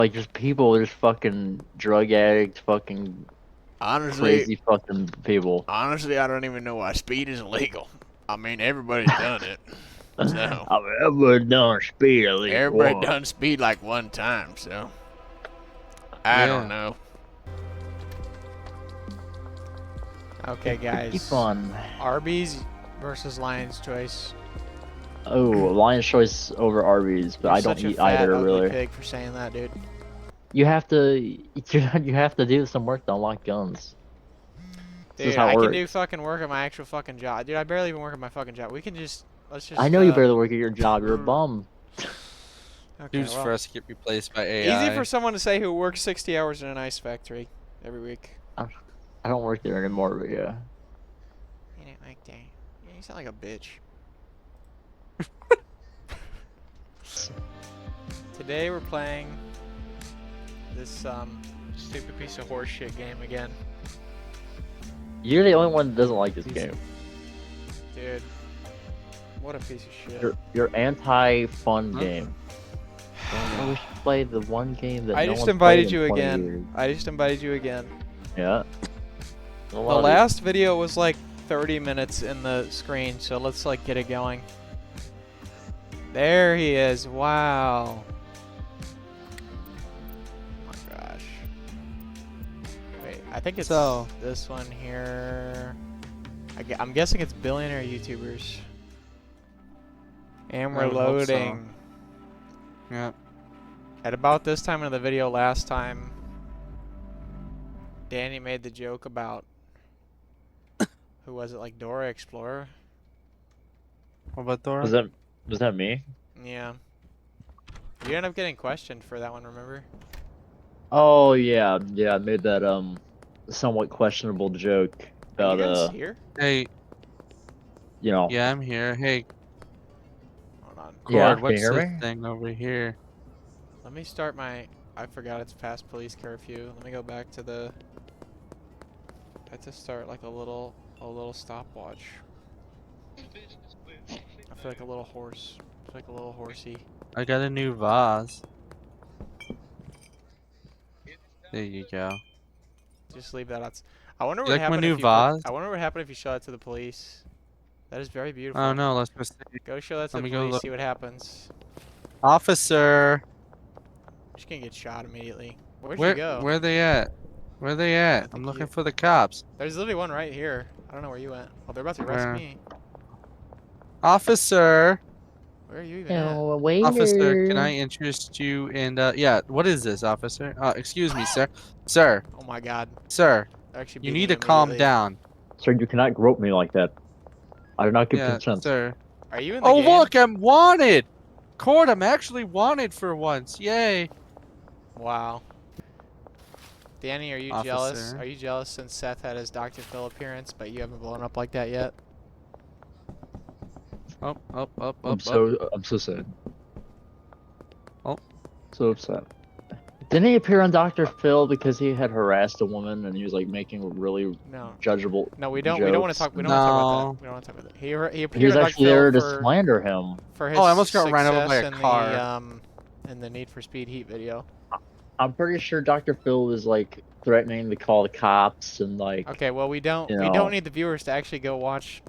Like just people, just fucking drug addicts, fucking Honestly, crazy fucking people. honestly, I don't even know why speed is illegal. I mean, everybody's done it. So, I've ever done speed at least everybody once. done speed like one time, so. I don't Yeah. know. Okay, Pretty guys. fun. Arby's versus Lion's Choice. Oh, Lion's Choice over Arby's, but You're I don't such a eat fat, either ugly really. pig for saying that, dude. You have to, you have to do some work to unlock guns. This is Dude, how it I can do works. fucking work at my actual fucking job. Dude, I barely even work at my fucking job. Let's I just, know you barely work at your job. You're a bum. Okay, Who's well. for us to get replaced by Easy AI? for someone to say who works 60 hours in an ice factory every week. I don't work there anymore, but yeah. You don't like that. Yeah, you sound like a bitch. Today we're playing this stupid piece of horseshit game again. You're the only one that doesn't like this He's- game. Dude, what a piece of shit. You're anti-fun Huh? game. Well, we should play the one game that I no just one's invited played you in 20 again. years. I just invited you again. Yeah. The last video was like 30 minutes in the screen, so let's like get it going. There he is. Wow. Oh my gosh. Wait, I think it's So- this one here. I'm guessing it's billionaire YouTubers. And we're I would hope so. loading. Yeah. At about this time of the video last time, Danny made the joke about who was it, like Dora Explorer? What about Dora? Was that me? Yeah. You ended up getting questioned for that one, remember? Oh yeah, I made that somewhat questionable joke Are you about guys here? Hey, you know. yeah, I'm here. Hey, Hold on. Yeah, Cord, can you what's hear this me? thing over here? Let me start my. I forgot it's past police curfew. Let me go back to the. I had to start like a little stopwatch. I feel like a little horse. I feel like a little horsey. I got a new vase. There you go. Just leave that out. I wonder You what like my happened new if you. vase? I wonder what happened if you showed it to the police. That is very beautiful. Oh no, let's go see. Go show that to Let the me go police. look. See what happens. Officer, She's gonna get shot immediately. Where'd you go? where they at? Where they at? I'm think looking you- for the cops. There's literally one right here. I don't know where you went. Oh, they're about to arrest Where? me. Officer, Where are you even at? Oh, waiter. officer, can I interest you in yeah, what is this, officer? Excuse me, sir. Sir, Oh my god. sir, They're actually you beating need to him calm immediately. down. Sir, you cannot grope me like that. I do not give Yeah, consent. sir. Are you in the Oh game? look, I'm wanted! Cord, I'm actually wanted for once. Yay. Wow. Danny, are you jealous? Officer. Are you jealous since Seth had his Dr. Phil appearance, but you haven't blown up like that yet? Up, up, up, I'm up, up. so sad. Oh. So upset. Didn't he appear on Dr. Phil because he had harassed a woman and he was like making really No. judgeable No, we don't want to jokes? talk. We don't want to talk about No. that. We don't want to talk about that. He He appeared was on Dr. actually there Phil to slander him. for his Oh, I almost got ran over by a success car. in the Need for Speed Heat video. I'm pretty sure Dr. Phil was like threatening to call the cops and like. Okay, well we don't You we know. don't need the viewers to actually go watch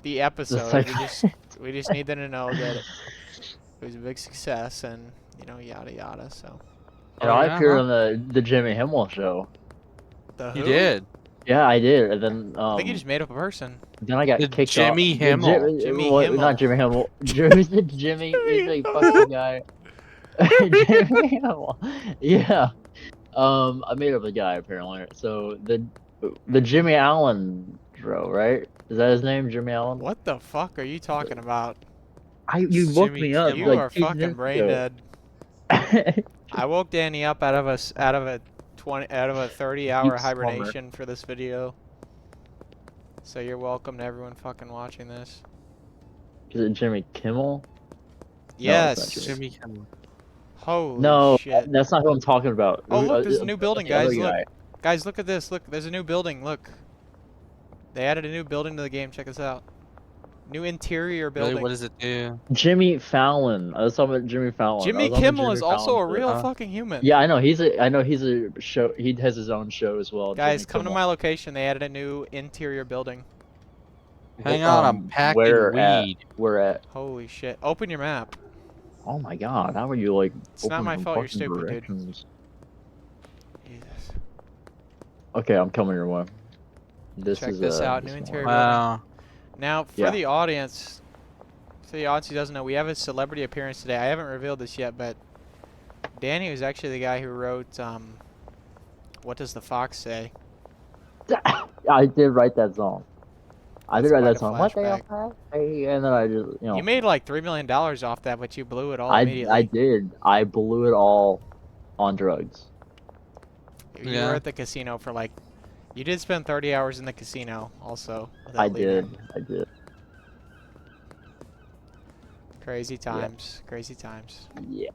the episode. We just need them to know that it was a big success and you know yada yada. So You know, Oh, I yeah, appeared huh? on the Jimmy Kimmel show. the You who? did. Yeah, I did, and then I think you just made up a person. then I got The kicked Jimmy off. Himmel. Jimmy What, Himmel. Not Jimmy Himmel. Who's the Jimmy? He's a fucking guy. Jimmy Himmel. Yeah. I made up a guy apparently. So the Jimmy Allen show, right? Is that his name, Jimmy Allen? What the fuck are you talking about? You looked Jimmy me up. You Kimmel. like are 2 fucking minutes brain ago. dead. I woke Danny up out of a 30-hour Deep slumber. hibernation for this video. So you're welcome to everyone fucking watching this. Is it Jimmy Kimmel? Yes. Jimmy. Jimmy Kimmel. Holy No, shit. that's not who I'm talking about. Oh look, there's a new building, the other guys. Look, guy. guys, look at this. Look, there's a new building. Look, they added a new building to the game. Check this out. New interior Really, building. what does it do? Jimmy Fallon. I was talking about Jimmy Fallon. I Jimmy was on the Kimmel Jimmy is also a Fallon real show. fucking human. Yeah, I know he's a show. He has his own show as well. Guys, Jimmy come to Kimmel. my location. They added a new interior building. Hang on, I'm packing where weed. We're at. Holy shit. Open your map. Oh my god, how are you like It's not open my from fault you're fucking stupid, dude. directions? Jesus. Okay, I'm coming your way. This Check is this out, this new one. interior Wow. Now, for Yeah. the audience who doesn't know, we have a celebrity appearance today. I haven't revealed this yet, but Danny was actually the guy who wrote, What Does the Fox Say? I did write that song. I did That's write quite that a song. What they flashback. are, and then I just You made like $3 million off that, but you blew it all I immediately. did. I blew it all on drugs. You Yeah. were at the casino for like, you did spend 30 hours in the casino also. I without leaving. did. I did. Crazy times. Crazy times. Yeah.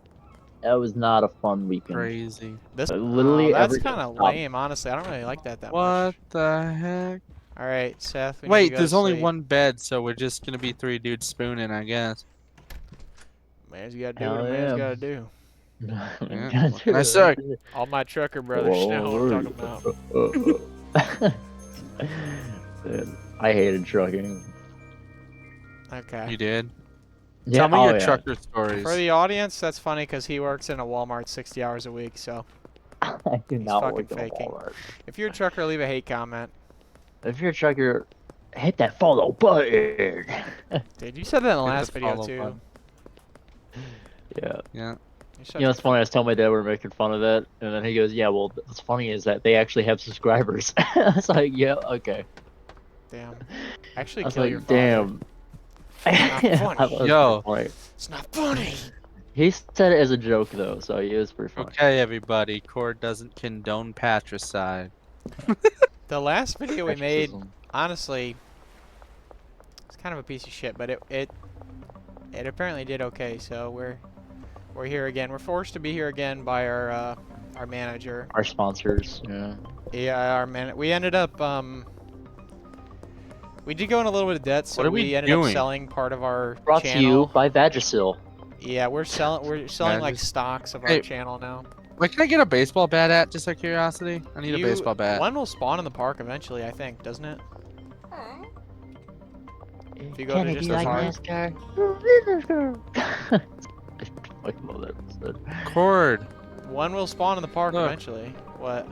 That was not a fun weekend. Crazy. This Literally that's every kind of stop. lame, honestly. I don't really like that What much. the heck? All right, Seth. We need to Wait, go there's to only sleep. one bed, so we're just gonna be 3 dudes spooning, I guess. Man's got to do Hell what a man's yeah. got to do. Yeah, what can I say? All my trucker brothers know what I'm talking about. Dude, I hated trucking. Okay. You did? Yeah, Tell me oh, your yeah. trucker stories. For the audience, that's funny because he works in a Walmart 60 hours a week. So I do He's not fucking work in a faking. Walmart. if you're a trucker, leave a hate comment. If you're a trucker, hit that follow button. Dude, you said that in the Hit last the video follow too. button. Yeah. Yeah. You know what's funny? I was telling my dad we were making fun of that, and then he goes, "Yeah, well, what's funny is that they actually have subscribers." I was like, "Yeah, okay." Damn. Actually, I was kill like, your father. "Damn." not funny. I was Yo. pretty funny. It's not funny. He said it as a joke though, so it was pretty funny. Okay, everybody. Cord doesn't condone patricide. The last video we made, Exorcism. honestly, it's kind of a piece of shit, but it apparently did okay. So we're here again. We're forced to be here again by our manager. Our sponsors, yeah. Yeah, we ended up we did go in a little bit of debt, so What are we we ended up doing? selling part of our Brought to channel. you by Vagisil. Yeah, we're selling like Vagisil. stocks of our Hey. channel now. Where can I get a baseball bat at, just out of curiosity? I need a baseball bat. One will spawn in the park eventually, I think, doesn't it? If you go Can to it just be the like park. NASCAR? I fucking love that episode. Cord. One will spawn in the park Look. eventually. What?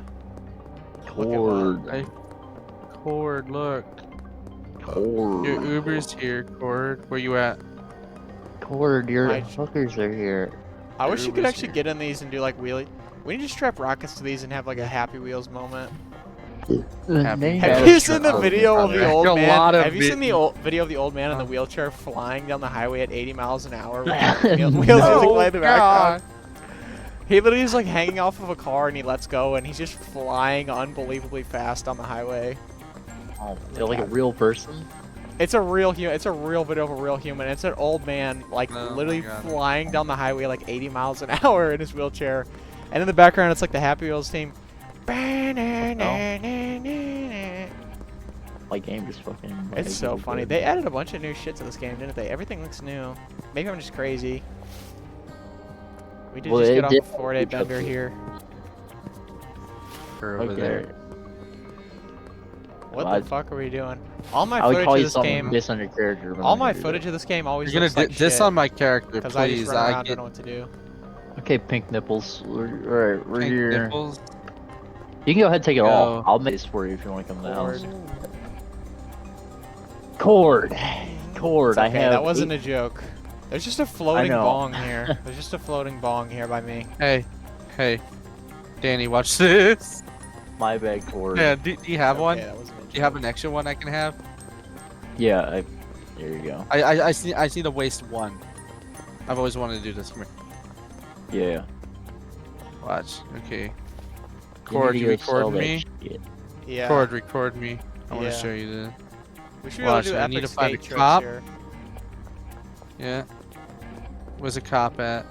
Cord. Hey, Cord, look. Cord. Your Uber's here, Cord. Where you at? Cord, your My- hookers are here. I wish you could Uber's actually here. get in these and do like wheelie. We need to strap rockets to these and have like a Happy Wheels moment. Happy Have you seen the video of the old A man? lot of Have you vi- seen the video of the old man in the wheelchair flying down the highway at 80 miles an hour? With No. wheels music Oh, playing in the God. background. He literally is like hanging off of a car and he lets go and he's just flying unbelievably fast on the highway. Oh, they're like a real person? It's a real It's a real video of a real human. It's an old man like Oh my literally God. flying down the highway like 80 miles an hour in his wheelchair, and in the background it's like the Happy Wheels team. My game just fucking... It's so funny. They added a bunch of new shit to this game, didn't they? Everything looks new. Maybe I'm just crazy. We did Well, just they get off did a 4-day switch up bender the- here. Or over Okay. there. What Well, the fuck are we doing? All my I would footage call of you this something game, based on your character. but all I'm my gonna do footage that. of this game always You're gonna looks like diss shit. on my character, Because I just please. run I around, get don't know what to do. Okay, pink nipples. Alright, we're pink here. nipples. You can go ahead and take it off. Yo. I'll make this for you if you want to come to the house. Cord. Cord. Cord, It's I okay, have... that wasn't a joke. There's just a floating know. bong here. There's just a floating bong here by me. Hey, Danny, watch this. My bad, Cord. Yeah, do you have Okay, one? that wasn't a Do you have joke. an extra one I can have? Yeah, there you go. I see the waste one. I've always wanted to do this. Come here. Yeah. Watch. Okay. You Cord, need you to go sell record that me. shit. Yeah. Cord, record me. I want Yeah. to show you this. We should be able Watch, to do I need epic to find skate a tricks cop. here. Yeah. Where's a cop at?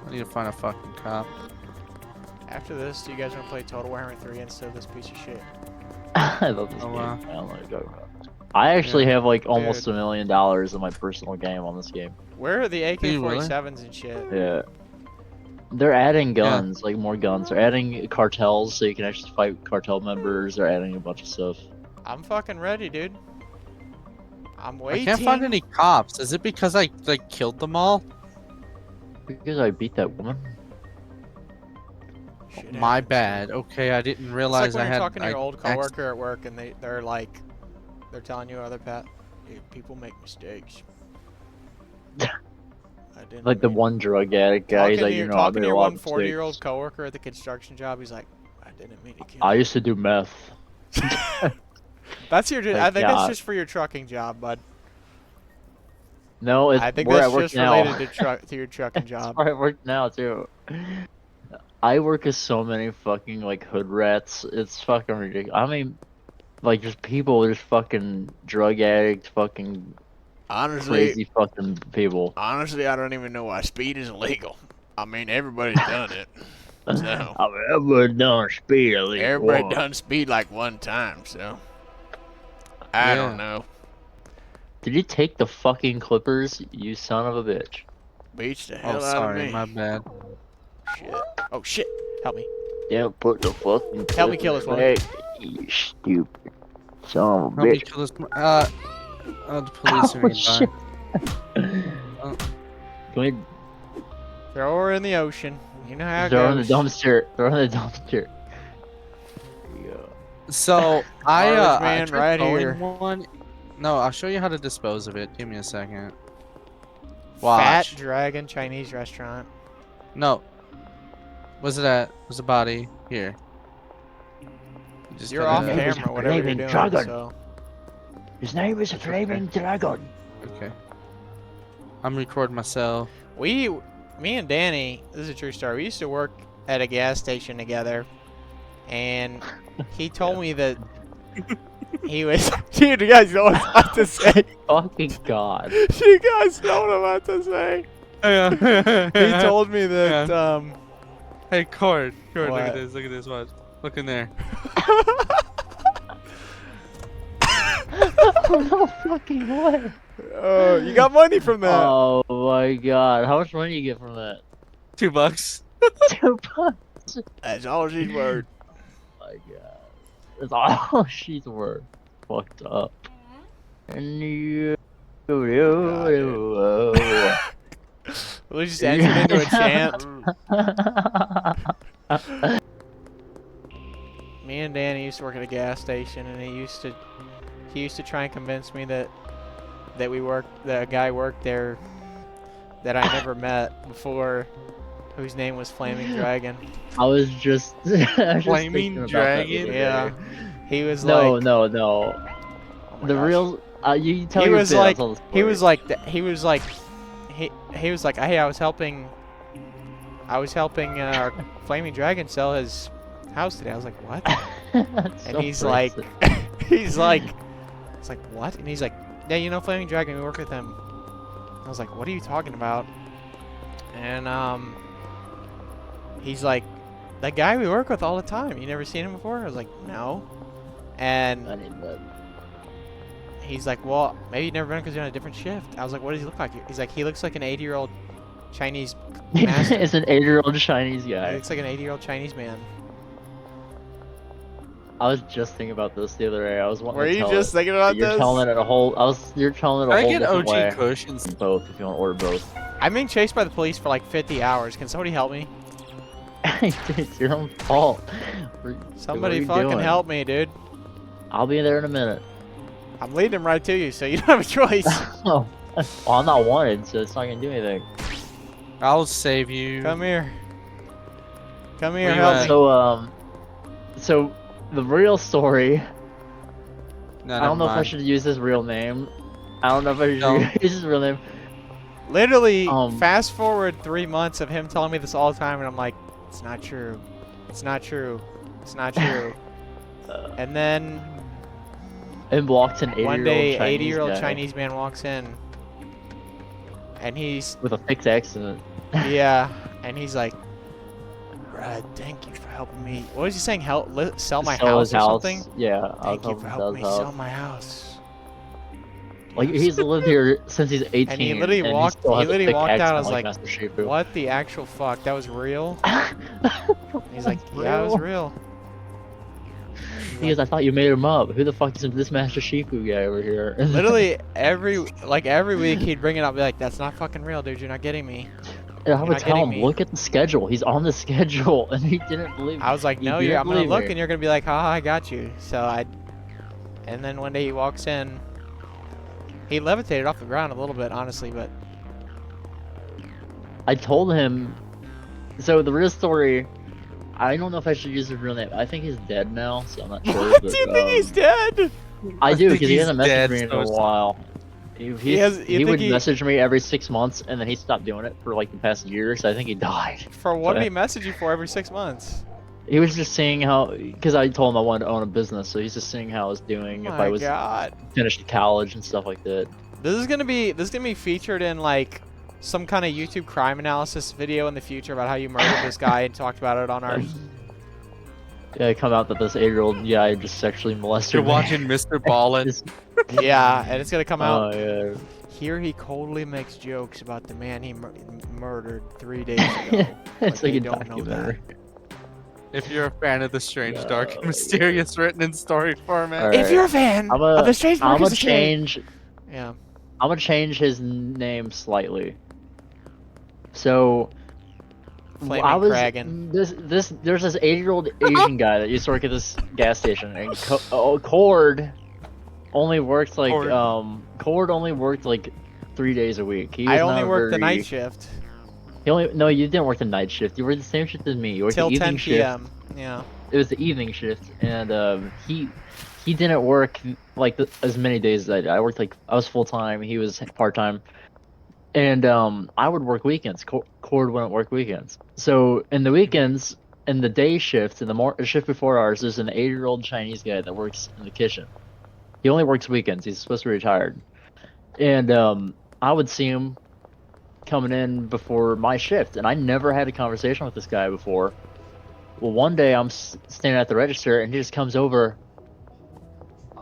I need to find a fucking cop. After this, do you guys want to play Total Warhammer 3 instead of this piece of shit? I love this Oh, game. wow. I don't know what you're talking about. I actually Yeah. have like almost Dude. $1 million in my personal game on this game. Where are the you really? AK-47s and shit? Yeah. They're adding guns, like more guns. They're adding cartels so you can actually fight cartel members. They're adding a bunch of stuff. I'm fucking ready, dude. I'm I waiting. can't find any cops. Is it because I like killed them all? Because I beat that woman. Shit My happens, bad. dude. Okay, I didn't It's realize like when I you're had. talking to your I old acc- coworker at work and they're like, they're telling you other people make mistakes. I didn't Like the mean- one drug addict guy. He's like, talking I to made a your lot one of 40-year-old mistakes. coworker at the construction job. He's like, I didn't mean to kill. I you." used to do meth. That's your. I Like, think that's yeah. just for your trucking job, bud. No, it's I think where I that's work just now. related to your trucking job. Where I work now too. I work with so many fucking like hood rats. It's fucking ridiculous. I mean, like just people, just fucking drug addict, fucking Honestly, crazy fucking people. honestly, I don't even know why speed is illegal. I mean, everybody's done it. So I've ever done speed at least everybody once. done speed like one time. So I Yeah. don't know. Did you take the fucking clippers, you son of a bitch? Beats the Oh, hell out of sorry, me. my bad. Shit. Oh shit! Help me. Yeah, put the fucking Help me kill clippers this back, you stupid son of a Help me bitch. kill this. The police are Oh, nearby. shit. Oh. Can we Throw her in the ocean. You know how it throw in the goes. dumpster? Throw in the dumpster. There you go. So I Garbage man tried right throwing here. one. No, I'll show you how to dispose of it. Give me a second. Fat Watch. Dragon Chinese restaurant. No. Was it at? Was the body here? You just You're off gotta- Name is camera, whatever you're Flaming doing. Dragon. So His name is Flaming Dragon. Okay. I'm recording myself. me and Danny, this is a true story. We used to work at a gas station together, and he told me that he was. Dude, you guys know what I'm about to say. Fucking god. You guys know what I'm about to say. He he told me that. Hey, Cord, look What? at this. Look at this. Watch. Look in there. No fucking way. You got money from that. Oh my god. How much money you get from that? $2. $2. That's all she's worth. My god. That's all she's worth. Fucked up. And you. We just entered into a chant. Me and Danny used to work at a gas station, and he used to try and convince me that a guy worked there that I never met before, whose name was Flaming Dragon. I was just. I was just Flaming thinking about that the Dragon? other Yeah. day. He was No, like, no. oh my The gosh. real. You tell He your was bit, I'll like, tell the he story. was like, he was like, hey, I was helping our Flaming Dragon sell his house today. I was like, what? That's And so he's like, racist. it's like, what? And he's like, yeah, you know Flaming Dragon, we work with him. I was like, what are you talking about? And he's like, that guy we work with all the time. You never seen him before? I was like, no. And I need that. he's like, well, maybe you've never been because you're on a different shift. I was like, what does he look like? He's like, he looks like an 80-year-old Chinese master. It's an 8-year-old Chinese He guy. looks like an 80-year-old Chinese man. I was just thinking about this the other day. I was wanting Were to you tell just it. thinking about You're this? telling it a whole. You're telling it a Can I whole get different way. OG cushions? Both, if you want to order both. I'm being chased by the police for like 50 hours. Can somebody help me? It's your own fault. What Somebody are you fucking doing? help me, dude. I'll be there in a minute. I'm leading him right to you, so you don't have a choice. Oh, well, I'm not wanted, so it's not gonna do anything. I'll save you. Come here. Come here, Where you help at? me. So the real story. No, I don't know never if I mind. should use his real name. I don't know if I should No. use his real name. Literally, Um, fast forward 3 months of him telling me this all the time, and I'm like, it's not true. It's not true. It's not true. And then And walks an 80-year-old one day, Chinese 80-year-old guy Chinese man walks in, and he's with a fixed accent. yeah, and he's like, thank you for helping me. What was he saying? Sell my Sell house his or house. something? Yeah, I was Thank you helping for him helping me sell his sell house. my house. Like Yes. he's lived here since he's 18, And he literally walked. still He has a literally thick walked out. accent I was like, Master Shifu. "What the actual fuck? That was real?" He's like, That's "Yeah, it was real. real." He goes, I thought you made him up. Who the fuck is this Master Shifu guy over here? Literally every week he'd bring it up, be like, "That's not fucking real, dude. You're not getting me." And I You're would not tell getting him, me. look at the schedule. He's on the schedule, and he didn't believe me. I was like, He "No, didn't I'm gonna believe look, me. and you're gonna be like, haha, I got you." And then one day he walks in. He levitated off the ground a little bit, honestly, but I told him. So the real story, I don't know if I should use his real name. I think he's dead now, so I'm not sure. what? But, Do you think he's dead? I do, think because he he's hasn't dead, messaged me in so a it's- while. You He think would he- message me every 6 months, and then he stopped doing it for like the past year. So I think he died. For what did he message you for every 6 months? He was just seeing how, because I told him I wanted to own a business, so he's just seeing how I was doing, if I My was God. finished college and stuff like that. This is gonna be featured in like some kind of YouTube crime analysis video in the future about how you murdered this guy and talked about it on our. Yeah, it come out that this 8-year-old guy just sexually molested You're me. watching Mr. Ballin. Just- Yeah, and it's gonna come out. Oh yeah. Here he coldly makes jokes about the man he murdered 3 days ago. It's But like they a don't know documentary. If you're a fan of the strange, dark, and mysterious written in story format. Alright. If you're a fan I'm of the strange gonna Marcus change. Yeah. I'm gonna change his name slightly. So Flaming I was Kragan. there's this 8-year-old Asian guy that used to work at this gas station, and Cord only worked like Cord. Cord only worked like 3 days a week. He was I only not worked the very- night shift No, you didn't work the night shift. You worked the same shift as me. You worked till the evening 10 shift. p.m. Yeah. It was the evening shift, and he didn't work like as many days as I did. I was full time. He was part time, and I would work weekends. Cord wouldn't work weekends. So in the weekends, in the day shift, in the shift before ours, there's an 8-year-old Chinese guy that works in the kitchen. He only works weekends. He's supposed to be retired, and I would see him coming in before my shift, and I never had a conversation with this guy before. Well, one day I'm standing at the register, and he just comes over.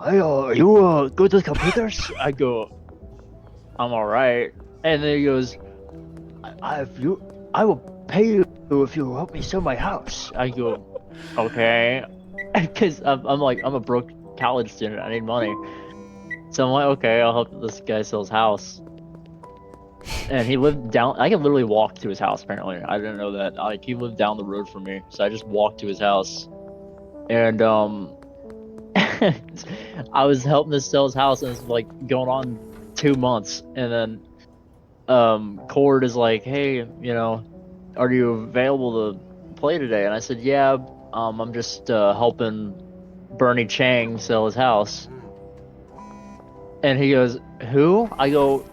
You go to the computers? I go, I'm all right. And then he goes, I will pay you if you help me sell my house. I go, okay, because I'm a broke college student. I need money. So I'm like, okay, I'll help this guy sell his house. And he lived down. I could literally walk to his house. Apparently, I didn't know that. Like, he lived down the road from me, so I just walked to his house. And I was helping to sell his house, and it's like going on 2 months. And then Cord is like, "Hey, are you available to play today?" And I said, "Yeah, I'm just helping Bernie Chang sell his house." And he goes, "Who?" I go,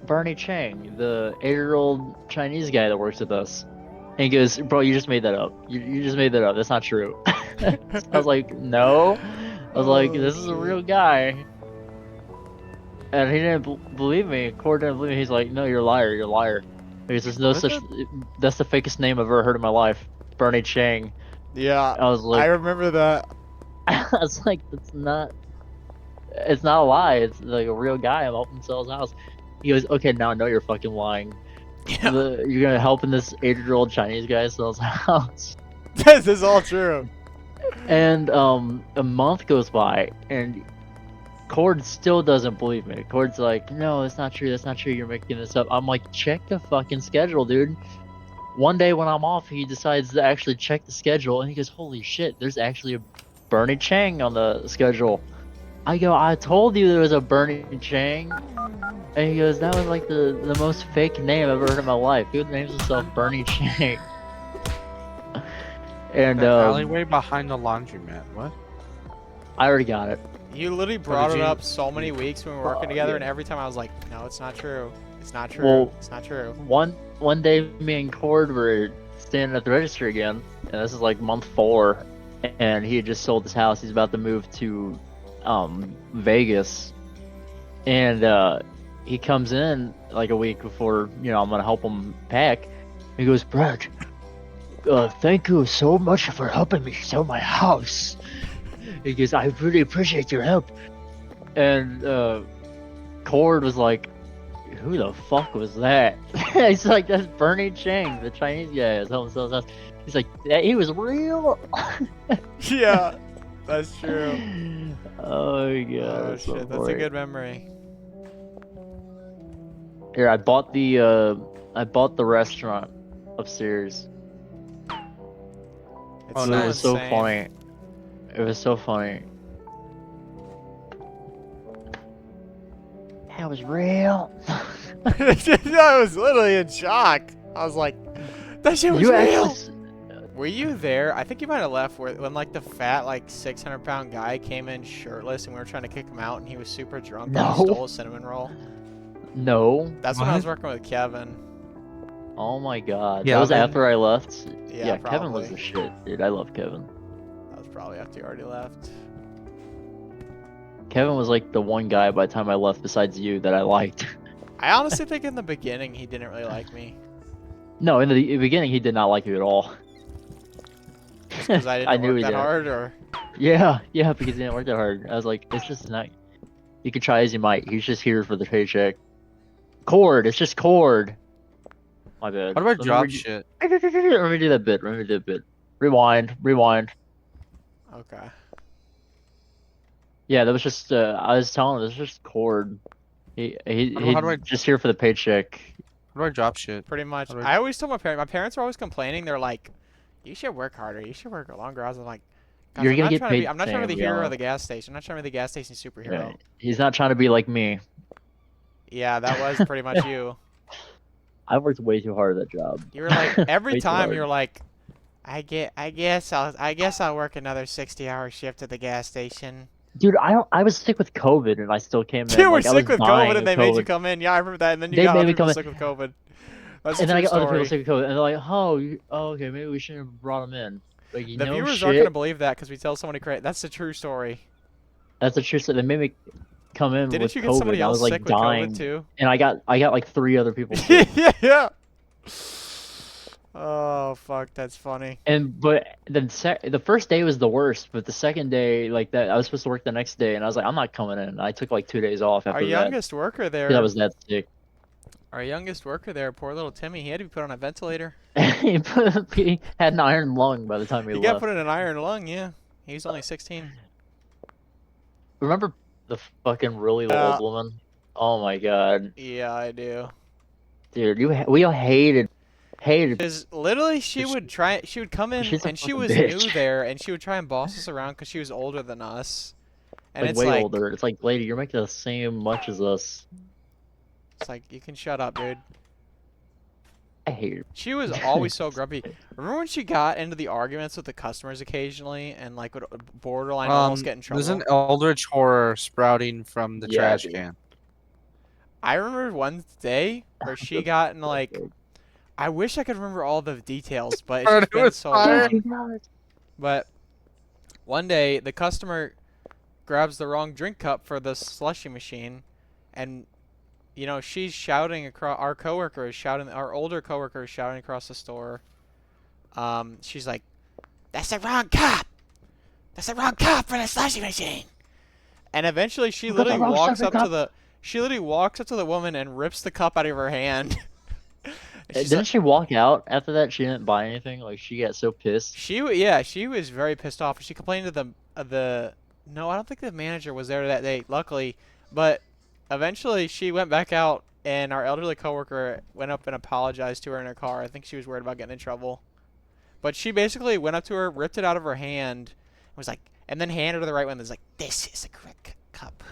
"Bernie Chang, the 8-year-old Chinese guy that works with us." And he goes, "Bro, you just made that up. You just made that up. That's not true." I was like, "No." I was like, "This is a real guy." And he didn't believe me. Cord didn't believe me. He's like, "No, you're a liar. You're a liar." Because there's no such. That's the fakest name I've ever heard in my life. Bernie Chang. Yeah. I was like, I remember that. I was like, it's not a lie. It's like a real guy. I'm helping sell his house. He goes, "Okay, now I know you're fucking lying. Yeah. You're gonna helping this 8-year-old Chinese guy sell his house." This is all true. And a month goes by, and Cord still doesn't believe me. Cord's like, "No, it's not true. That's not true. You're making this up." I'm like, "Check the fucking schedule, dude." One day when I'm off, he decides to actually check the schedule, and he goes, "Holy shit, there's actually a Bernie Chang on the schedule." I go, "I told you there was a Bernie Chang." And he goes, "That was like the most fake name I've ever heard in my life. Who names himself Bernie Chang?" And The alleyway behind the laundromat. What? I already got it. You literally brought did it you- up so many weeks when we were working together, yeah. and every time I was like, "No, it's not true. It's not true. Well, it's not true." One day, me and Cord were standing at the register again, and this is like month 4, and he had just sold his house. He's about to move to Vegas, and he comes in like a week before, I'm gonna help him pack. He goes, "Brad, thank you so much for helping me sell my house. He goes, I really appreciate your help. And Cord was like, who the fuck was that? He's like, that's Bernie Chang, the Chinese guy. Is helping sell his house. He's like, he was real. Yeah, that's true. Oh my god. Oh so shit, that's a funny. good memory. Here, I bought the restaurant upstairs. It's Oh, so nice. It was so insane. funny. It was so funny. That was real. I was literally in shock. I was like, that shit was You real. actually, Were you there? I think you might have left when like the fat like 600-pound guy came in shirtless and we were trying to kick him out and he was super drunk and No. he stole a cinnamon roll. no. That's when I was What? working with Kevin. Oh my god. Yeah, that was then- after I left. Yeah, Kevin was probably. the shit, dude. I love Kevin. That was probably after you already left. Kevin was like the one guy by the time I left besides you that I liked. I honestly think in the beginning he didn't really like me No, in the beginning he did not like you at all. because I I didn't knew work he that did. hard, or Yeah, because he didn't work that hard. I was like, it's just not. You could try as you might. He's just here for the paycheck. Cord, it's just Cord. My bad. What about Let me drop redo- shit? Let me do that bit. Rewind. okay. Yeah, that was just. I was telling him, this is just Cord. How do I- He's just here for the paycheck. How do I drop shit? Pretty much. How do I always told my parents. My parents were always complaining. They're like, "You should work harder. You should work longer." I was like, "Guys, You're I'm gonna not get trying to be. paid I'm not trying to be the the hero same, of the gas station. I'm not trying to be the gas station superhero." Right. He's not trying to be like me. Yeah, that was pretty much you. I worked way too hard at that job. You were like every Way too time hard. you're like, I guess I'll work another 60-hour shift at the gas station. Dude, I was sick with COVID and I still came in. You were like, I sick was with dying COVID of and they made you COVID. come in. Yeah, I remember that. And then you They got made other me people come in. sick with COVID. That's a And then I true got other people story. sick with COVID, and they're like, "Oh, okay, maybe we shouldn't have brought him in." Like, you The know, viewers shit. aren't gonna believe that because we tell somebody crazy. That's the true story. That's the truth. They made me come in Didn't with you get COVID. somebody and I else was like sick dying, with COVID too? and I got like 3 other people sick. Yeah. Oh fuck, that's funny. But then the first day was the worst, but the second day, like that, I was supposed to work the next day, and I was like, I'm not coming in. I took like 2 days off after Our that youngest worker because I there, was that sick. poor little Timmy, he had to be put on a ventilator. he had an iron lung by the time He he got left. put in an iron lung. Yeah, he was only 16. Remember the fucking really Yeah. old woman? Oh my god, Yeah, I do. dude, we all hated. Because literally, she would come in She's a and she fucking was bitch. new there, and she would try and boss us around because she was older than us. And Like it's way like, older. It's like, lady, you're making the same much as us. it's like you can shut up, dude. I hate her. She was always so grumpy. Remember when she got into the arguments with the customers occasionally and like would borderline almost get in trouble? There's an eldritch horror sprouting from the Yeah, trash dude. can. I remember one day where she got in like, I wish I could remember all the details, but it's Bro, just it been was so fire. long. But one day the customer grabs the wrong drink cup for the slushy machine, and you know she's shouting across. Our coworker is shouting. Our older coworker is shouting across the store. She's like, "That's the wrong cup. That's the wrong cup for the slushy machine." And eventually, she You got the literally wrong walks sucker up to cup. the. She literally walks up to the woman and rips the cup out of her hand. And she's Didn't like- she walk out after that? She didn't buy anything. Like she got so pissed. She was very pissed off. She complained to the no, I don't think the manager was there that day, luckily, but eventually she went back out and our elderly coworker went up and apologized to her in her car. I think she was worried about getting in trouble. But she basically went up to her, ripped it out of her hand, and was like, and then handed her the right one. That's like, this is the correct cup.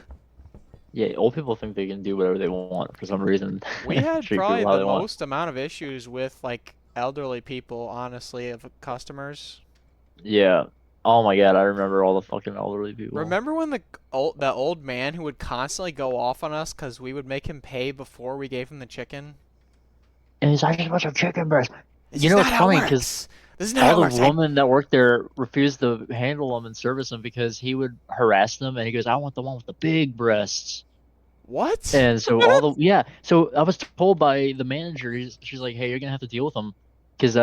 Yeah, old people think they can do whatever they want for some reason. We had Treat probably people how the they want. most amount of issues with like elderly people, honestly, of customers. Yeah. Oh my god, I remember all the fucking elderly people. Remember when the old man who would constantly go off on us because we would make him pay before we gave him the chicken? And he's like, I just want some chicken breast. This You is know, not it's how it funny works. because This is not how it all works. the women that worked there refused to handle them and service them because he would harass them and he goes, I want the one with the big breasts. What? And so all the yeah, so I was told by the manager, she's like, hey, you're gonna have to deal with them because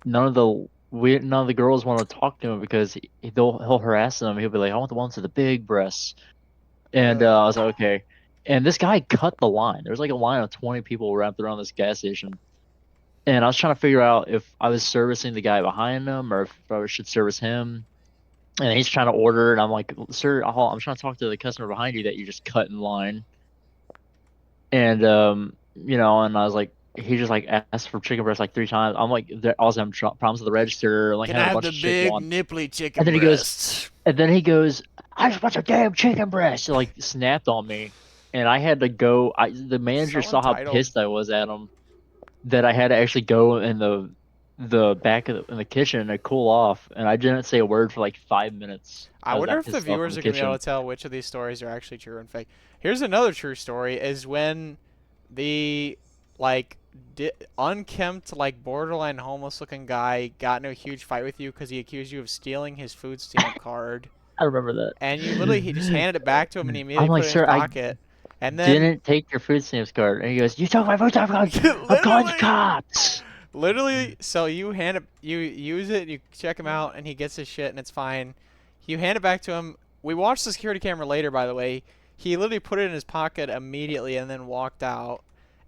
none of the none of the girls want to talk to him because he'll harass them. He'll be like, I want the ones with the big breasts. And I was like, okay. And this guy cut the line. There was like a line of 20 people wrapped around this gas station. And I was trying to figure out if I was servicing the guy behind him or if I should service him. And he's trying to order, and I'm like, sir, I'm trying to talk to the customer behind you that you just cut in line. And and I was like, he just like asked for chicken breast like 3 times. I'm like, I was having problems with the register, like Can had I a have bunch the of shit big going. nipply chicken And then breasts? he goes, I just want your damn chicken breast. And, like snapped on me, and I had to go. The manager So saw how entitled. pissed I was at him that I had to actually go in the back of in the kitchen to cool off, and I didn't say a word for like 5 minutes. I was wonder that if the pissed off in viewers the are gonna be able kitchen. to tell which of these stories are actually true and fake. Here's another true story: is when the like unkempt, like borderline homeless-looking guy got into a huge fight with you because he accused you of stealing his food stamp card, I remember that. and you literally he just handed it back to him and he I'm immediately like, put it in his sir, I pocket, and then didn't take your food stamps card. And he goes, you took my food stamps card. I'm calling the literally. cops. Literally, so you hand it, you use it, you check him out, and he gets his shit, and it's fine. You hand it back to him. We watched the security camera later, by the way. He literally put it in his pocket immediately and then walked out.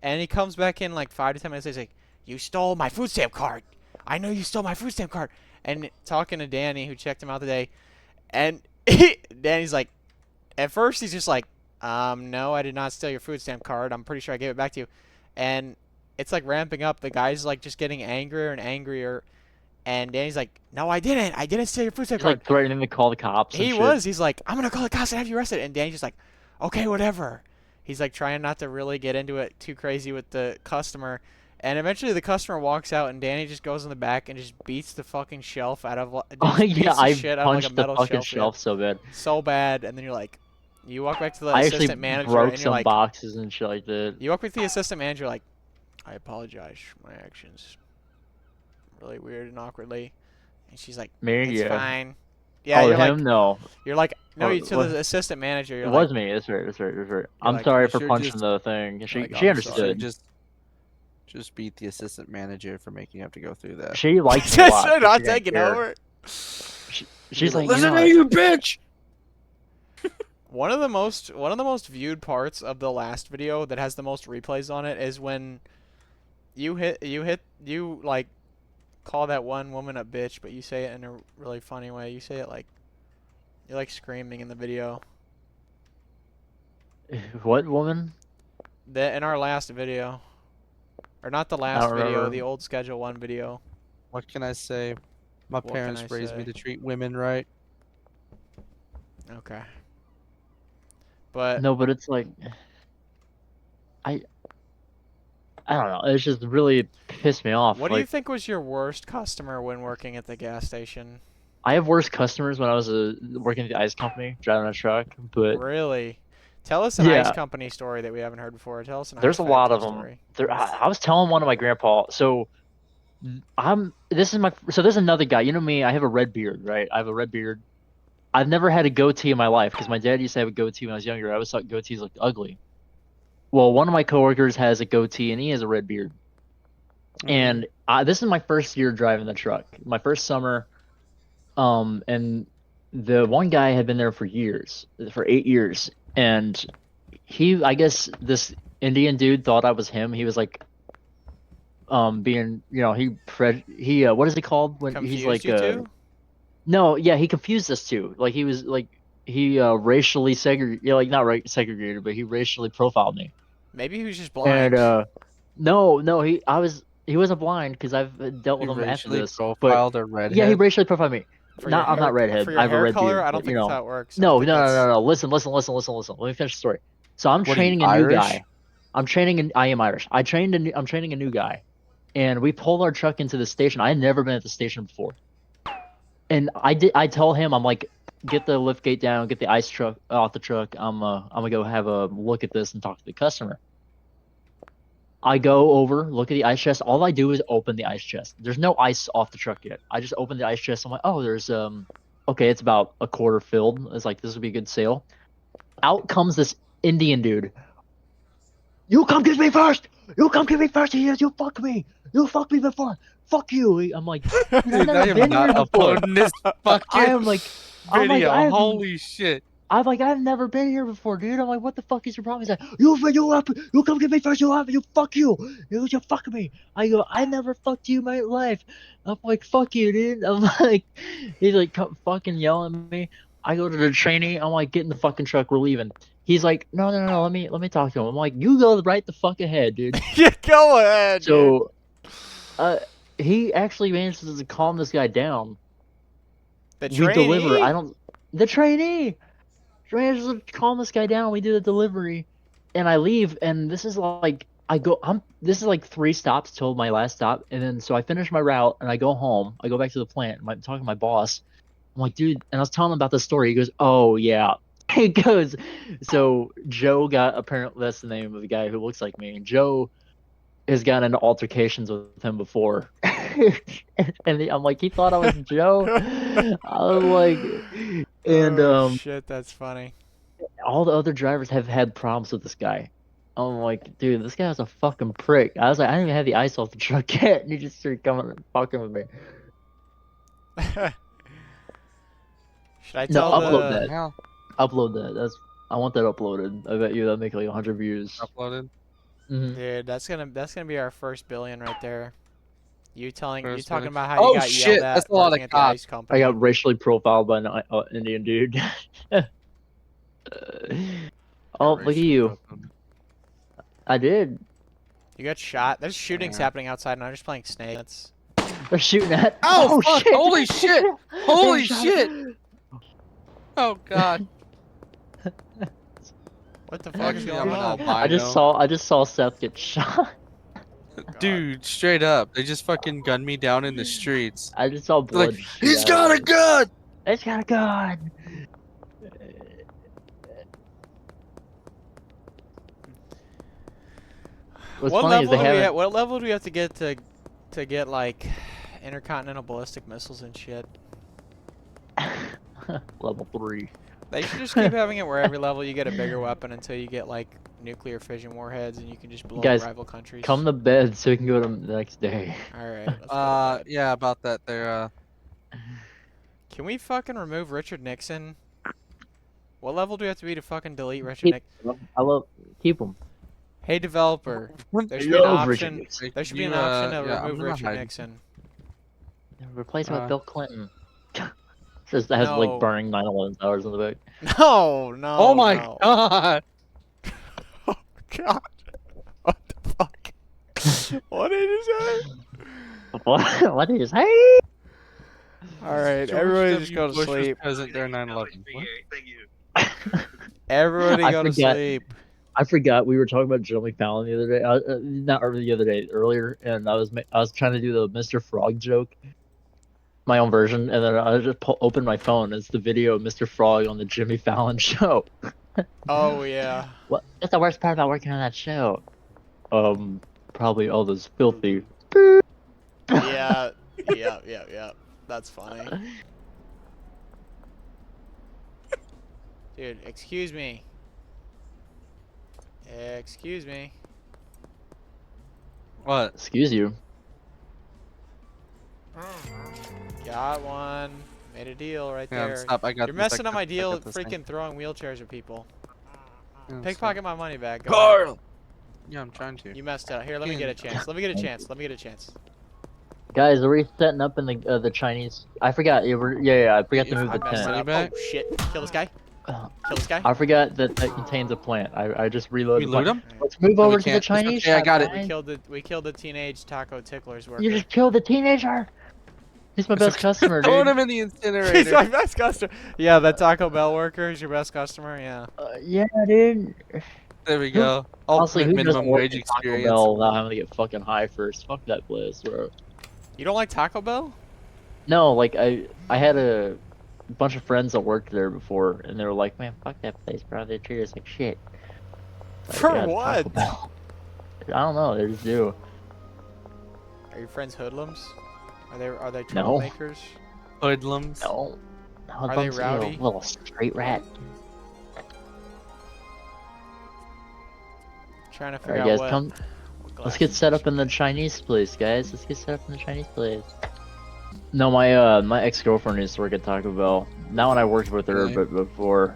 And he comes back in like 5 to 10 minutes. He's like, "You stole my food stamp card. I know you stole my food stamp card." And talking to Danny, who checked him out today, and Danny's like, at first he's just like, no, I did not steal your food stamp card. I'm pretty sure I gave it back to you. And it's like ramping up. The guy's like just getting angrier and angrier. And Danny's like, no, I didn't. I didn't steal your food stamp He's card. like threatening to call the cops and He shit. was. He's like, I'm going to call the cops and have you arrested. And Danny's just like, okay, whatever. He's like trying not to really get into it too crazy with the customer. And eventually the customer walks out and Danny just goes in the back and just beats the fucking shelf out of Oh beats yeah, the I shit out of like a punched the metal fucking shelf. shelf so bad. So bad. And then you're like, you walk back to the I actually assistant manager broke and you're some like, boxes and shit like that. you walk with the assistant manager like, I apologize for my actions. Really weird and awkwardly. And she's like, Me, it's yeah. fine. Yeah, Oh, you're him? like, no. you're like, no, Or- you to the assistant manager. It You're was like, me. That's right. That's right. That's right. I'm like, sorry you for should punching just- the thing. She like, she I'm sorry. understood. Just beat the assistant manager for making you have to go through that. She likes it a lot. they're so not she didn't taking care. over. She's like, listen you know, to you, bitch. One of the most viewed parts of the last video that has the most replays on it is when you like call that one woman a bitch, but you say it in a really funny way. You say it like you're like screaming in the video. what woman? That in our last video, or not the last don't video, remember. the old Schedule 1 video. What can I say? My What can parents I raised me say? to treat women right. Okay. But No, but it's like, I don't know. It's just really pissed me off. what do you Like, think was your worst customer when working at the gas station? I have worse customers when I was working at the ice company, driving a truck. But Really? Tell us an Yeah. ice company story that we haven't heard before. Tell us an there's ice a lot factory of them. story. I was telling one of my grandpa. So this is another guy. You know me. I have a red beard, right? I have a red beard. I've never had a goatee in my life because my dad used to have a goatee when I was younger. I always thought goatees looked ugly. Well, one of my coworkers has a goatee and he has a red beard. And this is my first year driving the truck. My first summer. And the one guy had been there for years, for 8 years, and I guess this Indian dude thought I was him. He was like, being, what is it called when he's Confused like, you two? no, yeah, he confused us too. Like he was like, he racially segregated, like not segregated, but he racially profiled me. Maybe he was just blind. And no, he wasn't blind because I've dealt You with him after racially this. But profiled a redhead. yeah, he racially profiled me. For your I'm not hair- redhead. For your I have a hair red color, beard. I don't but, think that's how it works. I No, don't no, think no, that's- no, no. Listen. Let me finish the story. So I'm What are you, training a new Irish? guy. I am Irish. I'm training a new guy, and we pull our truck into the station. I had never been at the station before, and I tell him, I'm like, get the lift gate down, get the ice truck off the truck. I'm gonna go have a look at this and talk to the customer. I go over, look at the ice chest. All I do is open the ice chest. There's no ice off the truck yet. I just open the ice chest. I'm like, oh, there's okay, it's about a quarter filled. It's like, this would be a good sale. Out comes this Indian dude. You come get me first. You come get me first. You fuck me. You fucked me before. fuck you. I'm like, dude, I've Dude, never I am been not here before. uploading this fucking I am like, video. I have, Holy shit. I'm like, I've never been here before, dude. I'm like, what the fuck is your problem? He's like, you come get me first, you fuck you. You fuck me. I go, I never fucked you in my life. I'm like, fuck you, dude. I'm like, he's like, come fucking yelling at me. I go to the trainee. I'm like, get in the fucking truck. We're leaving. He's like, no. Let me talk to him. I'm like, you go right the fuck ahead, dude. Yeah, go ahead, dude. So, he actually manages to calm this guy down. The We deliver. trainee? The trainee manages to calm this guy down. We do the delivery, and I leave. And this is like this is like 3 stops till my last stop, and then so I finish my route and I go home. I go back to the plant. I'm talking to my boss. I'm like, dude, and I was telling him about the story. He goes, oh yeah. He goes, so Joe got apparently that's the name of the guy who looks like me. And Joe has gotten into altercations with him before. And I'm like, he thought I was Joe. I was like, and Oh shit, that's funny. all the other drivers have had problems with this guy. I'm like, dude, this guy's a fucking prick. I was like, I didn't even have the ice off the truck yet, and he just started coming and fucking with me. Should I No, tell upload the that. Hell, Upload that. I want that uploaded. I bet you that'll make like 100 views. uploaded. Mhm. dude? That's gonna be our first billion right there. You talking First about billion. how you Oh, got shit, yelled at that's a lot of working at the cops. ice company. I got racially profiled by an Indian dude. Oh, look at you. I did. You got shot. There's shootings Yeah. happening outside, and I'm just playing Snake. That's They're shooting at. Oh, fuck, shit! holy shit! Holy They shot- shit! Oh god. what the fuck is Actually, going I'm an on? albino. I just saw Seth get shot. Dude, straight up. They just fucking gunned me down in the streets. I just saw They're like, blood. shoot he's out got of a him. gun! He's got a gun. What's What funny is level they do we haven't. have, what level do we have to get to get like intercontinental ballistic missiles and shit? Level 3. They should just keep having it where every level you get a bigger weapon until you get like nuclear fission warheads and you can just blow Guys, up rival countries. Come to bed so we can go to the next day. All right. Let's go to bed. Yeah, about that there, Can we fucking remove Richard Nixon? What level do we have to be to fucking delete Richard Nixon? I love keep them. Hey developer, there I should be an love Richard option. Nixon. There should be an option to yeah, I'm remove gonna Richard hide. Nixon. Replace him with Uh, Bill Clinton. Says that has No. like burning 9/11 towers in the back. No, no. oh my no. god! Oh, God. What the fuck? What did you say? What? What did you say? All right, George everybody W. just go to Bush was sleep. President during 9/11. What? Everybody I go to forgot. sleep. I forgot we were talking about Jimmy Fallon the other day. Not the other day, earlier, and I was trying to do the Mr. Frog joke, my own version, and then I just opened my phone. It's the video of Mr. Frog on the Jimmy Fallon show. Oh yeah. What? That's the worst part about working on that show. Probably all those filthy. Yeah. Yeah. That's funny. Dude, excuse me. Excuse me. What? Excuse you. Got one. Made a deal right Yeah, there. stop. I got You're this, I messing up got my this, I deal got this thing. freaking throwing wheelchairs at people. Yeah, Pickpocket my money back. Go ahead. Carl! Yeah, I'm trying to. You messed up. Here, let me get a chance. Let me get a chance. Let me get a chance. Guys, are we setting up in the Chinese? I forgot. Yeah. I forgot to move I the messed it tent. up. back? Oh shit. Kill this guy. Kill this guy. I forgot that contains a plant. I just We reloaded. loot him? Let's move No, we over to the can't. It's Chinese. okay, I shop, got it. guys. We killed the teenage taco ticklers worker. You just killed the teenager. He's my It's best okay. customer, Throwing dude. him in the He's incinerator. my best customer. Yeah, that Taco Bell worker is your best customer. Yeah. Yeah, dude. There we go. Honestly, Ultimate who doesn't minimum work wage at Taco experience. Bell without having to get fucking high first? Fuck that place, bro. You don't like Taco Bell? No, like I had a bunch of friends that worked there before, and they were like, "Man, fuck that place, bro. They treat us like shit." Like, For yeah, Taco what? Bell. I don't know. They just do. Are your friends hoodlums? Are they No. troublemakers? Hoodlums. No. Are they rowdy? Little straight rat. Trying to All figure right, out guys, what come Let's get set up in the Chinese place, guys. Let's get set up in the Chinese place. No, my ex-girlfriend used to work at Taco Bell. Not when I worked with her, Really? but before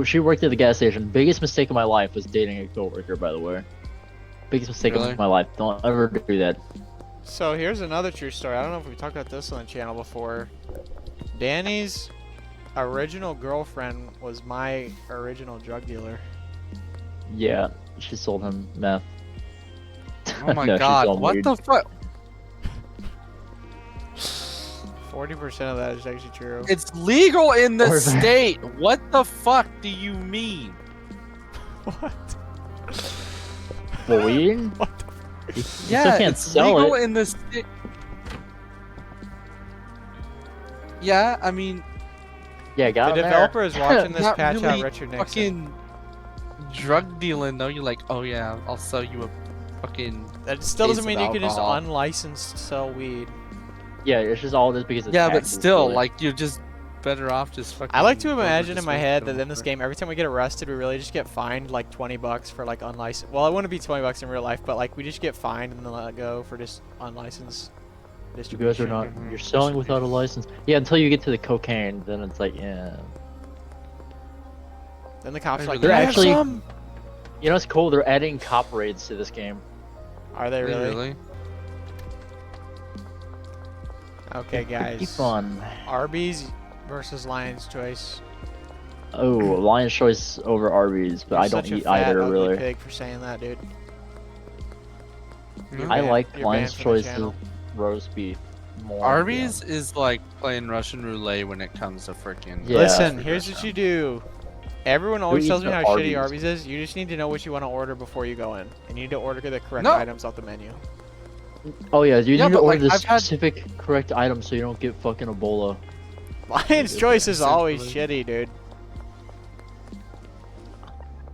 she worked at the gas station. Biggest mistake of my life was dating a coworker, by the way. Biggest mistake Really? of my life. Don't ever do that. So here's another true story. I don't know if we talked about this on the channel before. Danny's original girlfriend was my original drug dealer. Yeah, she sold him meth. Oh my No, she god, sold what weed. the fuck? 40% of that is actually true. It's legal in the Or- state. What the fuck do you mean? What? For weed? What You still Yeah, can't it's sell legal it. in the state. Yeah, I mean, Yeah, The got him there. developer is watching this not patch out really Richard Nixon. fucking drug dealing though. You're like, oh yeah, I'll sell you a fucking. That still doesn't case mean of you can just alcohol. unlicensed sell weed. Yeah, it's just all this because it's Yeah, but taxes, still, really. like, you're just better off just fucking. I like to over imagine in my head that disposing in this of game, every time we get arrested, we really just get fined like 20 bucks for like unlicensed. Well, it wouldn't be 20 bucks in real life, but like we just get fined and then let go for just unlicensed You guys are distribution. not. Mhm. You're selling without a license. Yeah, until you get to the cocaine, then it's like, yeah. Then the cops are like, They're "Can I have actually- some?" You know what's cool? They're adding cop raids to this game. Are they it. really? Okay, Pretty guys. fun. Arby's versus Lion's Choice. Oh, Lion's Choice over Arby's, but You're I don't such a eat fat, either ugly really. pig for saying that, dude. You're I banned- like you're Lion's banned from the Choice's channel. roast beef more. Arby's is like playing Russian roulette when it comes to freaking. Yeah. Listen, here's what you do. Everyone always eats tells me the how shitty Arby's? Arby's is. You just need to know what you want to order before you go in. And you need to order the correct No. items off the menu. Oh yeah, you Yeah, need to but, order like, the I've had- specific correct item so you don't get fucking Ebola. Lion's Choice is always Essentially. shitty, dude.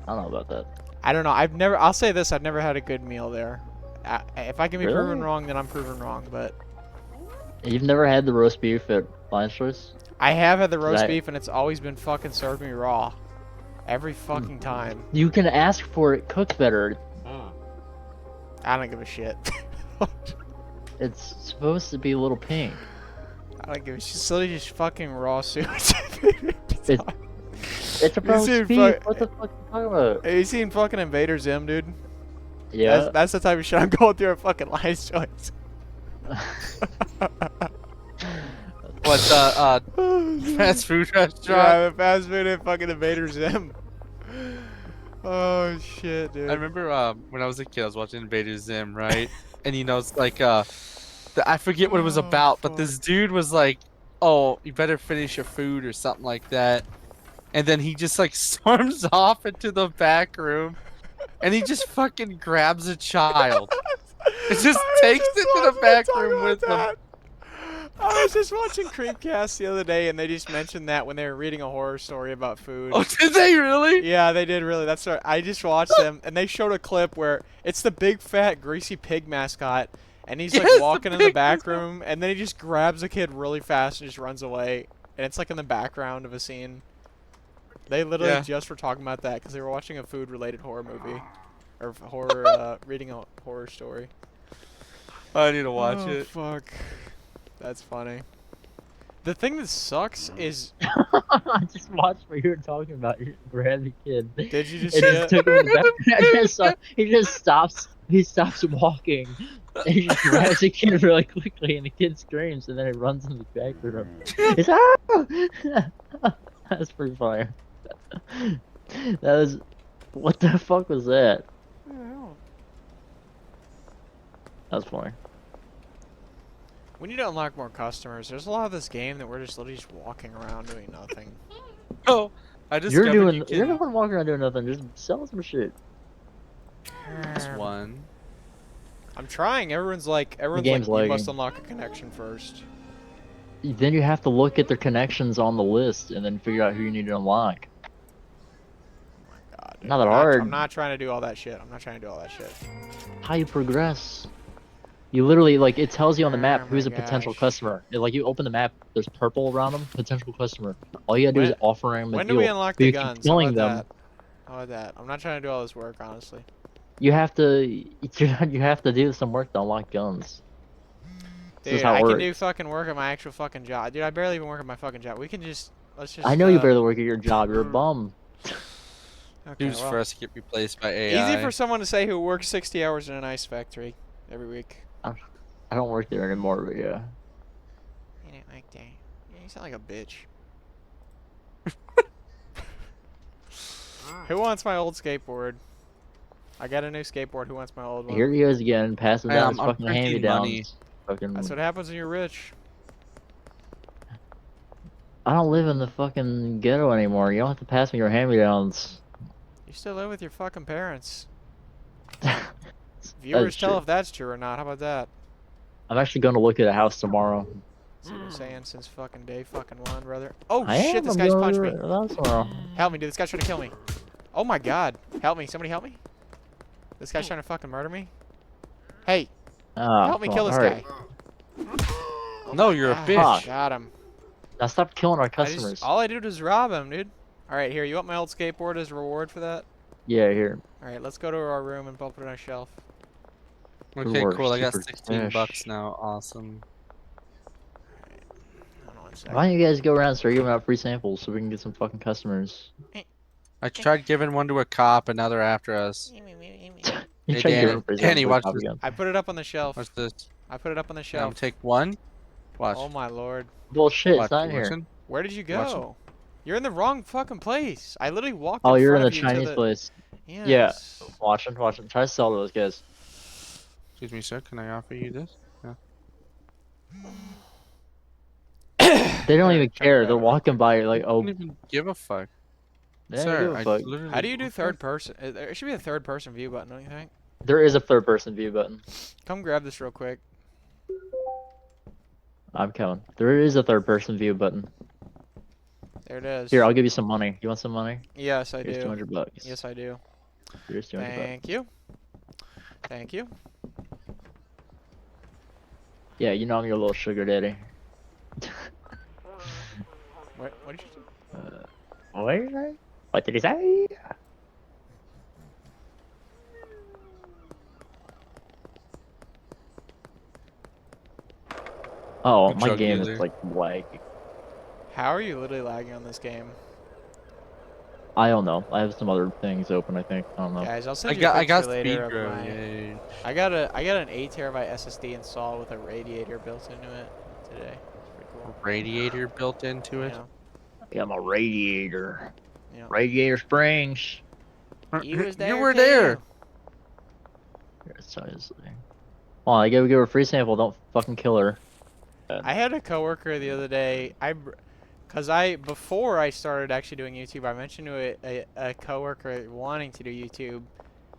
I don't know about that. I don't know. I'll say this. I've never had a good meal there. If I can be Really? proven wrong, then I'm proven wrong. But You've never had the roast beef at Lion's Choice? I have had the roast That- beef, and it's always been fucking served me raw. Every fucking time. You can ask for it cooked better. I don't give a shit. It's supposed to be a little pink. I don't give a shit. It's literally just fucking raw soup. It's a roast seen beef. fuck- What the fuck are you talking about? Have you seen fucking Invader Zim, dude? Yeah. That's the type of shit I'm going through at fucking Lion's Choice. What fast food restaurant? Yeah, the fast food and fucking Invader Zim. Oh shit, dude. I remember when I was a kid, I was watching Invader Zim, right? And you know, it's like I forget what it was Oh, about, but fuck. this dude was like, "Oh, you better finish your food" or something like that. And then he just like storms off into the back room, and he just fucking grabs a child. It just takes it to the back room with him. I was just watching Creepcast the other day, and they just mentioned that when they were reading a horror story about food. Oh, did they really? Yeah, they did really. That's right. I just watched them, and they showed a clip where it's the big fat greasy pig mascot, and he's Yes, like the walking in the pig back mascot. room, and then he just grabs a kid really fast and just runs away, and it's like in the background of a scene. They literally Yeah. just were talking about that because they were watching a food-related horror movie, or horror, reading a horror story. I need to watch Oh, it. fuck. That's funny. The thing that sucks is, I just watched what you were talking about. You grabbed the kid. did you just It see just it? took him in the back. He just stops. He stops walking. And he just grabs the kid really quickly, and the kid screams, and then he runs in the back room. He's ah! That's pretty funny. That was. What the fuck was that? That was funny. We need to unlock more customers. There's a lot of this game that we're just literally just walking around doing nothing. Oh, I just You're you doing. You're can... the one walking around doing nothing. Just sell some shit. That's one. I'm trying. Everyone's like, game's you lagging. must unlock a connection first. Then you have to look at their connections on the list, and then figure out who you need to unlock. God, Not that I'm hard. I'm not trying to do all that shit. I'm not trying to do all that shit. How you progress? You literally like it tells you on the map Oh who's a my potential gosh. customer. Like you open the map, there's purple around them, potential customer. All you gotta do is When- offer them a When deal. do we unlock But the you keep guns? killing How about them. that? How about that? I'm not trying to do all this work, honestly. You have to you have to do some work to unlock guns. This is Dude, how it I can do works. fucking work at my actual fucking job. Dude, I barely even work at my fucking job. Let's I just, know you barely work at your job. You're a bum. okay, Who's well, first to get replaced by easy AI? for someone to say who works 60 hours in an ice factory every week. I don't work there anymore, but yeah. You don't like that. Yeah, you sound like a bitch. Who wants my old skateboard? I got a new skateboard. Who wants my old one? Here he goes again, passing Hey, down his I'm fucking printing hand-me-downs. That's Fucking. what happens when you're rich. I don't live in the fucking ghetto anymore. You don't have to pass me your hand-me-downs. You still live with your fucking parents. That's Viewers tell true. if that's true or not. How about that? I'm actually going to look at a house tomorrow. That's what I'm saying since fucking day fucking one, brother. Oh I shit, am. this I'm guy's going punched to me. a house tomorrow. Help me, dude. This guy's trying to kill me. Oh my god. Help me. Somebody help me. This guy's trying to fucking murder me. Hey, Ah, help me come kill on, this hurry. guy. No, you're a Ah, bitch. Got him. Now stop killing our customers. All I did was rob him, dude. Alright, here. You want my old skateboard as a reward for that? Yeah, here. Alright, let's go to our room and put it on a shelf. Okay, Work, cool. I got super 16 cash. bucks now. Awesome. Hold on one second. Why don't you guys go around and start giving out free samples so we can get some fucking customers? I tried giving one to a cop, and now they're after us. You Hey, try Danny, giving free Danny, samples watch to the this. cop again. I put it up on the shelf. Watch this. I put it up on the I'm shelf. take one. Watch. Oh my lord. Bullshit, Watch. it's not You in here. listen. Where did you Watch go? You're in the wrong fucking place. I literally walked Oh, in you're in front the of you to Chinese place. Yes. Watching. Try to sell to those guys. Excuse me, sir. Can I offer you this? They don't Here, even come care. grab They're it. walking by like, I oh, don't even give a fuck. they don't Sir, give a I fuck. literally. How do you do third person? There should be a third person view button, don't you think? There is a third person view button. Come grab this real quick. I'm coming. There is a third person view button. There it is. Here, I'll give you some money. You want some money? Yes, I Here's do. 200 bucks. Yes, I do. Here's 200 bucks. Thank you. Thank you. Yeah, you know I'm your little sugar daddy. What did you do? What did he say? What did he say? Oh, Good my job, game user. is like lag. How are you literally lagging on this game? I don't know. I have some other things open, I think. I don't know. Guys, I'll I send you a got picture speed later of grow. my. Yay. I got an 8 terabyte SSD installed with a radiator built into it today. It's pretty cool. Radiator built into it. Yeah. I got my radiator. Yeah. Radiator Springs. You was there You were too. there. Seriously. Hold on, I gotta give her a free sample. Don't fucking kill her. I had a coworker the other day. Before I started actually doing YouTube, I mentioned to a coworker wanting to do YouTube,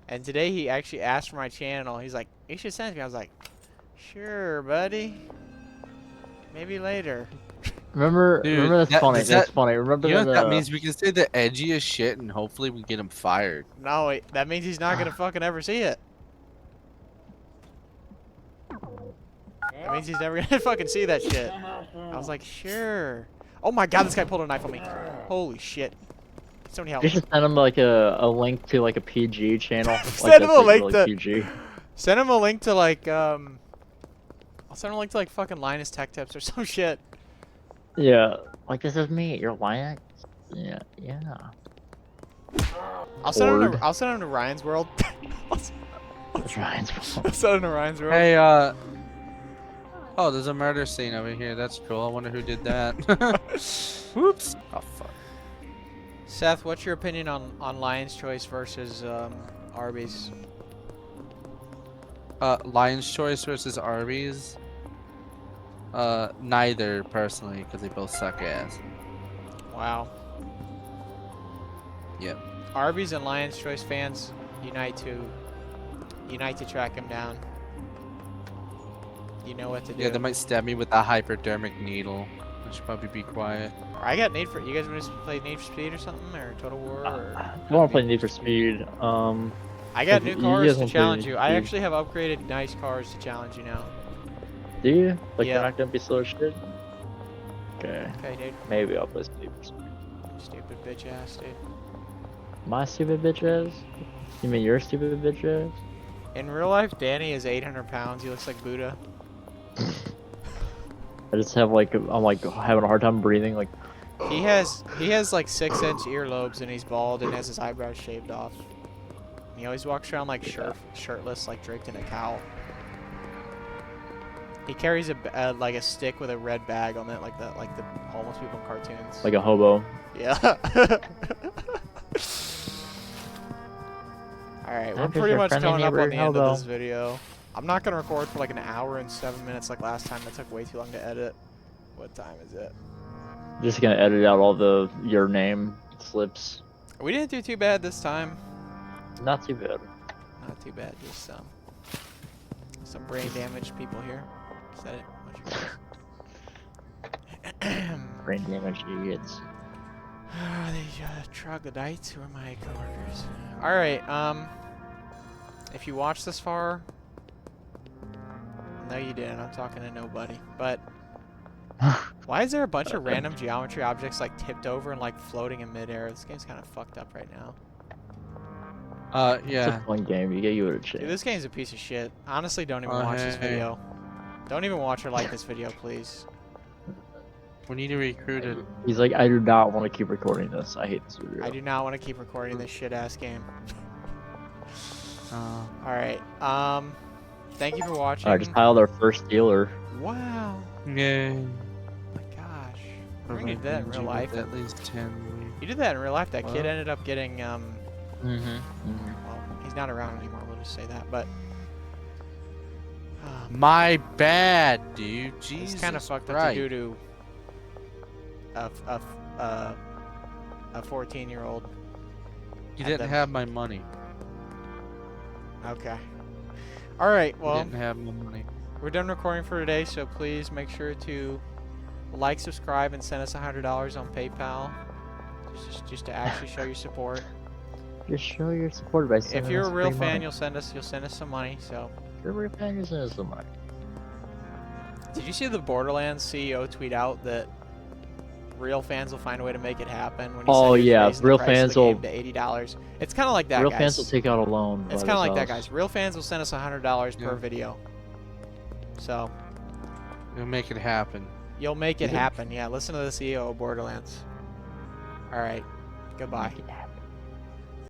and today he actually asked for my channel. He's like, "You should send it to me." I was like, "Sure, buddy. Maybe later." Remember, Dude, remember that's that- funny. does That's that- funny. Remember You know what that? that means? We can say the edgiest shit, and hopefully we get him fired. No, wait, that means he's not gonna fucking ever see it. That means he's never gonna fucking see that shit. I was like, "Sure." Oh my god, this guy pulled a knife on me. Holy shit. Somebody help You me. should send him like a link to like a PG channel. Like, Send him that's, a like, link really to- PG. Send him a link to like I'll send him a link to like fucking Linus Tech Tips or some shit. Yeah, like this is me. You're lying. Yeah, yeah. I'll send him Cord. to Ryan's World. That's Ryan's fault. I'll send him to Ryan's World. Hey, oh, there's a murder scene over here. That's cool. I wonder who did that. Whoops. Oh fuck. Seth, what's your opinion on Lion's Choice versus Arby's? Lion's Choice versus Arby's. Neither personally, because they both suck ass. Wow. Yep. Arby's and Lion's Choice fans unite to track him down. You know what to do. Yeah, they might stab me with a hypodermic needle. I should probably be quiet. I got Need for. You guys want to play Need for Speed or something, or Total War? Or... I want to play Need for Speed. I got new you cars guys to wanna play challenge Need you. for I Speed? actually have upgraded nice cars to challenge you now. Do you? Like Yeah. you're not gonna be slow as shit? Okay. Okay, dude. Maybe I'll play Need for Speed. Stupid bitch ass, dude. My stupid bitch ass? You mean your stupid bitch ass? In real life, Danny is 800 pounds. He looks like Buddha. I just have like I'm like having a hard time breathing. Like He has like 6-inch earlobes and he's bald and has his eyebrows shaved off. He always walks around like shirtless, like draped in a cowl. He carries a like a stick with a red bag on it, like the homeless people in cartoons. a hobo. Yeah. Alright, we're I'm just pretty your much friendly coming up on neighbor the end of hobo. this video. I'm not gonna record for like an hour and 7 minutes like last time. That took way too long to edit. What time is it? Just gonna edit out all your name slips. We didn't do too bad this time. Not too bad. Not too bad, just some brain damaged people here. Is that it? Brain damage idiots. The troglodytes who are my coworkers. Alright, if you watched this far, no you didn't, I'm talking to nobody, but why is there a bunch of random geometry objects like tipped over and like floating in midair? This game's kind of fucked up right now. It's Yeah. a fun game. You get you a chance. Dude, this game's a piece of shit. Honestly, don't even watch this hey. video. Don't even watch or like this video, please. We need to recruit it. He's like, I do not want to keep recording this. I hate this video. I do not want to keep recording this shit ass game. Uh, Alright, thank you for watching. I just piled our first dealer. Wow. yay. Oh my gosh. We're gonna do that in real life. At least 10. You did that in real life. That kid Well. ended up getting, Mm-hmm. well, he's not around anymore, we'll just say that, but My bad, dude. Jesus it's kind of fucked up Christ. to do to a 14-year-old. You at didn't them. have my money. Okay. Alright, You well, didn't have my money. we're done recording for today, so please make sure to like, subscribe, and send us $100 on PayPal. Just to actually show your support. Just show your support by sending If you're us a real free fan, money. you'll send us some money, so. If you're a real fan, you'll send us some money. Did you see the Borderlands CEO tweet out that real fans will find a way to make it happen? When he Oh, said he was yeah, raising the real price of fans the will- game to $80. It's kind of like that, Real guys. fans will take out a loan. It's by kind of like that, themselves. guys. Real fans will send us $100 per Yeah. video. So We'll make it happen. you'll make it Yeah. happen. Yeah, listen to the CEO of Borderlands. All right, goodbye. Make it happen.